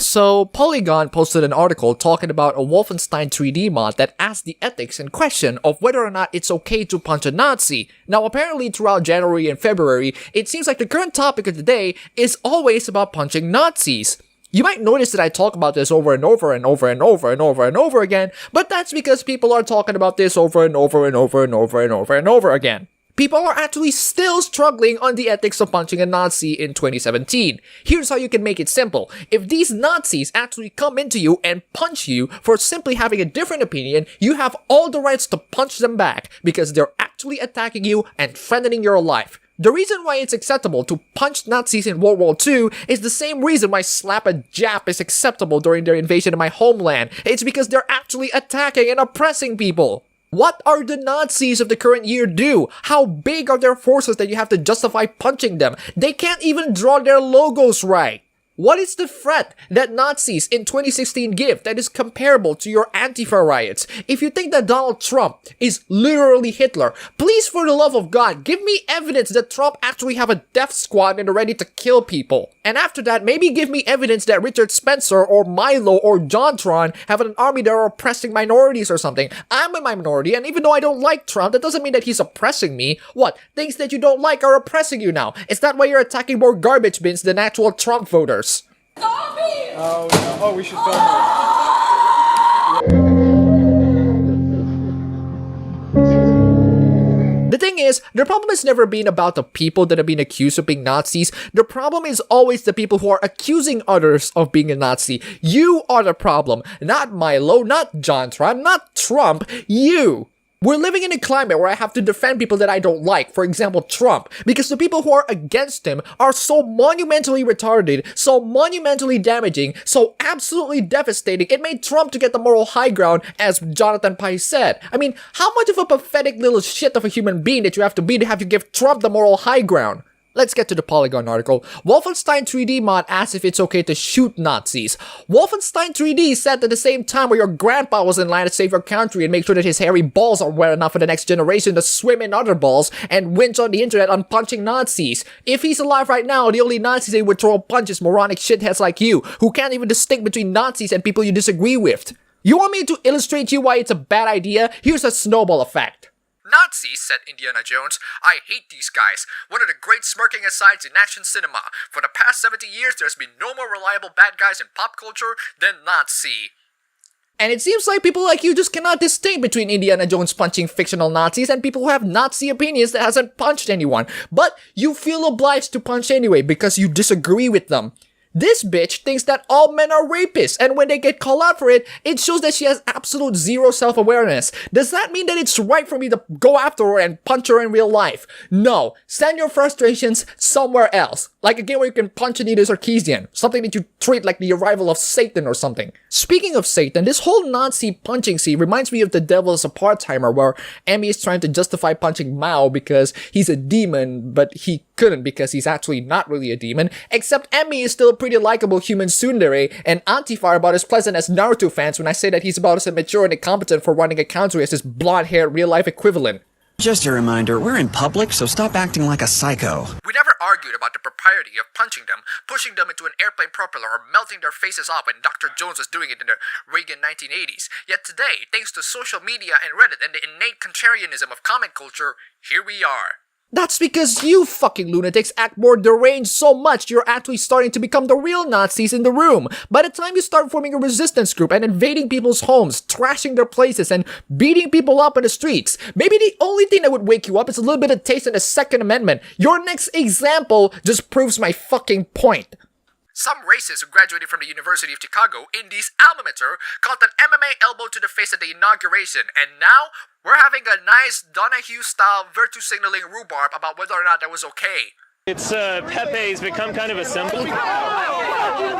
So, Polygon posted an article talking about a Wolfenstein 3D mod that asked the ethics in question of whether or not it's okay to punch a Nazi. Now, apparently throughout January and February, it seems like the current topic of the day is always about punching Nazis. You might notice that I talk about this over and over and over and over and over and over again, but that's because people are talking about this over and over and over and over and over and over again. People are actually still struggling on the ethics of punching a Nazi in 2017. Here's how you can make it simple. If these Nazis actually come into you and punch you for simply having a different opinion, you have all the rights to punch them back because they're actually attacking you and threatening your life. The reason why it's acceptable to punch Nazis in World War II is the same reason why slap a Jap is acceptable during their invasion of my homeland. It's because they're actually attacking and oppressing people. What are the Nazis of the current year do? How big are their forces that you have to justify punching them? They can't even draw their logos right. What is the threat that Nazis in 2016 give that is comparable to your Antifa riots? If you think that Donald Trump is literally Hitler, please for the love of God, give me evidence that Trump actually have a death squad and are ready to kill people. And after that, maybe give me evidence that Richard Spencer or Milo or JonTron have an army that are oppressing minorities or something. I'm a minority, and even though I don't like Trump, that doesn't mean that he's oppressing me. What? Things that you don't like are oppressing you now. Is that why you're attacking more garbage bins than actual Trump voters? Stop it! Oh no! Oh, we should film it. The thing is, the problem has never been about the people that have been accused of being Nazis. The problem is always the people who are accusing others of being a Nazi. You are the problem. Not Milo, not JonTron, not Trump. You. We're living in a climate where I have to defend people that I don't like, for example, Trump, because the people who are against him are so monumentally retarded, so monumentally damaging, so absolutely devastating, it made Trump to get the moral high ground, as Jonathan Pye said. I mean, how much of a pathetic little shit of a human being that you have to be to have to give Trump the moral high ground? Let's get to the Polygon article. Wolfenstein 3D mod asks if it's okay to shoot Nazis. Wolfenstein 3D said at the same time where your grandpa was in line to save your country and make sure that his hairy balls are wet enough for the next generation to swim in other balls and whinge on the internet on punching Nazis. If he's alive right now, the only Nazis he would throw punches moronic shitheads like you, who can't even distinguish between Nazis and people you disagree with. You want me to illustrate to you why it's a bad idea? Here's a snowball effect. Nazis, said Indiana Jones, I hate these guys. One of the great smirking asides in action cinema. For the past 70 years, there's been no more reliable bad guys in pop culture than Nazi. And it seems like people like you just cannot distinguish between Indiana Jones punching fictional Nazis and people who have Nazi opinions that hasn't punched anyone. But you feel obliged to punch anyway because you disagree with them. This bitch thinks that all men are rapists, and when they get called out for it, it shows that she has absolute zero self-awareness. Does that mean that it's right for me to go after her and punch her in real life? No. Send your frustrations somewhere else. Like a game where you can punch Anita Sarkeesian. Something that you treat like the arrival of Satan or something. Speaking of Satan, this whole Nazi punching scene reminds me of The Devil's a Part-Timer, where Emmy is trying to justify punching Mao because he's a demon, but he couldn't because he's actually not really a demon. Except Emmy is still a pretty likable human tsundere, and Antifa are about as pleasant as Naruto fans when I say that he's about as immature and incompetent for running a country as his blonde-haired real-life equivalent. Just a reminder, we're in public, so stop acting like a psycho. We never argued about the propriety of punching them, pushing them into an airplane propeller, or melting their faces off when Dr. Jones was doing it in the Reagan 1980s. Yet today, thanks to social media and Reddit and the innate contrarianism of comic culture, here we are. That's because you fucking lunatics act more deranged so much you're actually starting to become the real Nazis in the room. By the time you start forming a resistance group and invading people's homes, trashing their places, and beating people up in the streets, maybe the only thing that would wake you up is a little bit of taste in the Second Amendment. Your next example just proves my fucking point. Some racists who graduated from the University of Chicago in this alma mater caught an MMA elbow to the face at the inauguration, and now we're having a nice Donahue-style virtue signaling rhubarb about whether or not that was okay. It's Pepe's become kind of a symbol.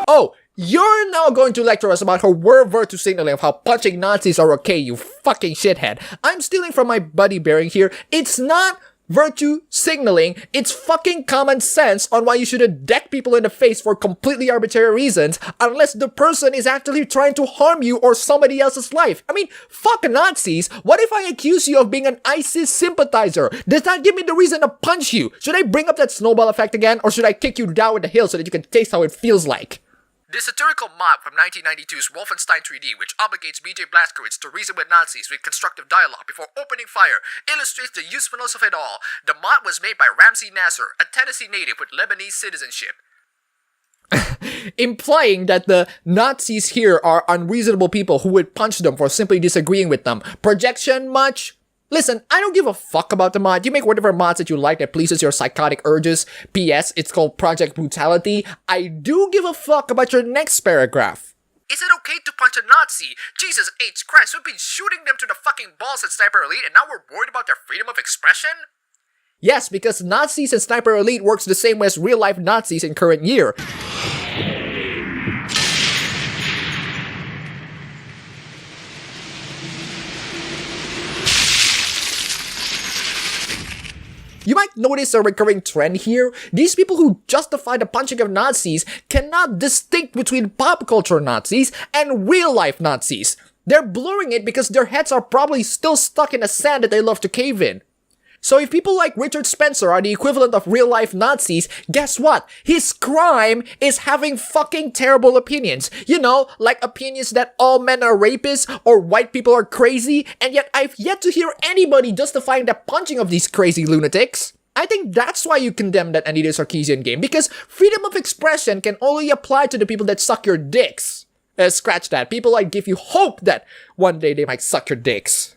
Oh, you're now going to lecture us about her word virtue signaling of how punching Nazis are okay, you fucking shithead. I'm stealing from my buddy Bearing here. It's not virtue signaling, it's fucking common sense on why you shouldn't deck people in the face for completely arbitrary reasons unless the person is actually trying to harm you or somebody else's life. I mean, fuck Nazis. What if I accuse you of being an ISIS sympathizer? Does that give me the reason to punch you? Should I bring up that snowball effect again, or should I kick you down with the hill so that you can taste how it feels like? This satirical mod from 1992's Wolfenstein 3D, which obligates BJ Blazkowicz to reason with Nazis with constructive dialogue before opening fire, illustrates the usefulness of it all. The mod was made by Ramsey Nasser, a Tennessee native with Lebanese citizenship. Implying that the Nazis here are unreasonable people who would punch them for simply disagreeing with them. Projection much? Listen, I don't give a fuck about the mod. You make whatever mods that you like that pleases your psychotic urges. P.S. It's called Project Brutality. I do give a fuck about your next paragraph. Is it okay to punch a Nazi? Jesus H. Christ, we've been shooting them to the fucking balls at Sniper Elite and now we're worried about their freedom of expression? Yes, because Nazis and Sniper Elite works the same way as real-life Nazis in current year. You might notice a recurring trend here. These people who justify the punching of Nazis cannot distinguish between pop culture Nazis and real-life Nazis. They're blurring it because their heads are probably still stuck in the sand that they love to cave in. So if people like Richard Spencer are the equivalent of real-life Nazis, guess what? His crime is having fucking terrible opinions. You know, like opinions that all men are rapists or white people are crazy, and yet I've yet to hear anybody justifying the punching of these crazy lunatics. I think that's why you condemn that Anita Sarkeesian game, because freedom of expression can only apply to the people that suck your dicks. Scratch that. People like give you hope that one day they might suck your dicks.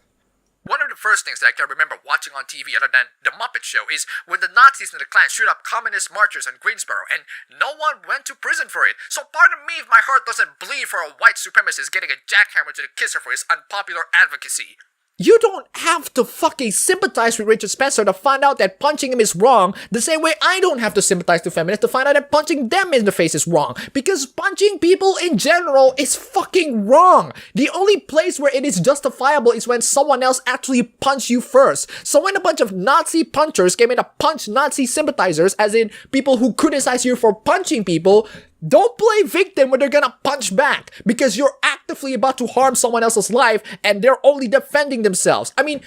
One of the first things that I can remember watching on TV other than The Muppet Show is when the Nazis and the Klan shoot up communist marchers in Greensboro and no one went to prison for it. So pardon me if my heart doesn't bleed for a white supremacist getting a jackhammer to the kisser for his unpopular advocacy. You don't have to fucking sympathize with Richard Spencer to find out that punching him is wrong, the same way I don't have to sympathize to feminists to find out that punching them in the face is wrong. Because punching people in general is fucking wrong. The only place where it is justifiable is when someone else actually punched you first. So when a bunch of Nazi punchers came in to punch Nazi sympathizers, as in people who criticize you for punching people, don't play victim when they're gonna punch back, because you're actively about to harm someone else's life and they're only defending themselves. I mean,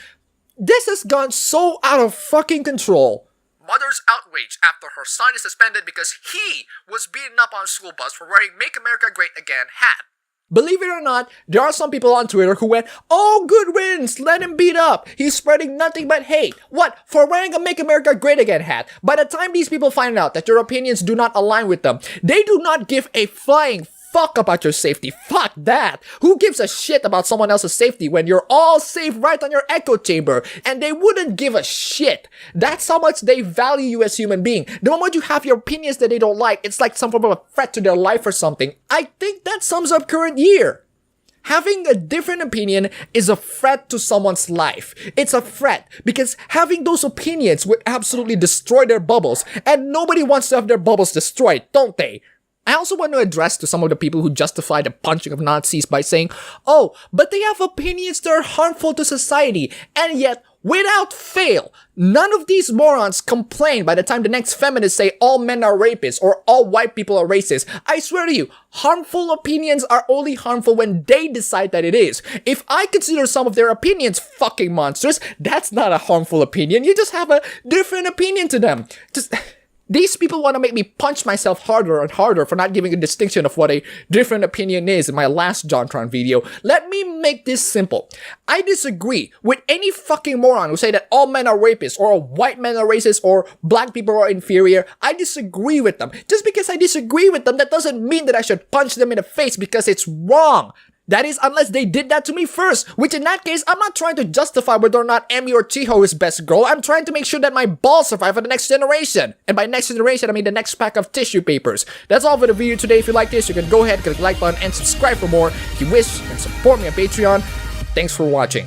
this has gone so out of fucking control. Mother's outrage after her son is suspended because he was beaten up on a school bus for wearing Make America Great Again hat. Believe it or not, there are some people on Twitter who went, "Oh, good riddance, let him beat up. He's spreading nothing but hate." What? For wearing a Make America Great Again hat? By the time these people find out that your opinions do not align with them, they do not give a flying fuck about your safety. Fuck that. Who gives a shit about someone else's safety when you're all safe right on your echo chamber? And they wouldn't give a shit. That's how much they value you as human being. The moment you have your opinions that they don't like, it's like some form of a threat to their life or something. I think that sums up current year. Having a different opinion is a threat to someone's life. It's a threat because having those opinions would absolutely destroy their bubbles, and nobody wants to have their bubbles destroyed, don't they? I also want to address to some of the people who justify the punching of Nazis by saying, "Oh, but they have opinions that are harmful to society," and yet, without fail, none of these morons complain by the time the next feminists say all men are rapists or all white people are racist. I swear to you, harmful opinions are only harmful when they decide that it is. If I consider some of their opinions fucking monsters, that's not a harmful opinion. You just have a different opinion to them. These people want to make me punch myself harder and harder for not giving a distinction of what a different opinion is in my last JonTron video. Let me make this simple. I disagree with any fucking moron who say that all men are rapists or white men are racist or black people are inferior. I disagree with them. Just because I disagree with them, that doesn't mean that I should punch them in the face because it's wrong. That is, unless they did that to me first, which in that case, I'm not trying to justify whether or not Emi or Chiho is best girl. I'm trying to make sure that my balls survive for the next generation. And by next generation, I mean the next pack of tissue papers. That's all for the video today. If you like this, you can go ahead, click the like button, and subscribe for more. If you wish, you can support me on Patreon. Thanks for watching.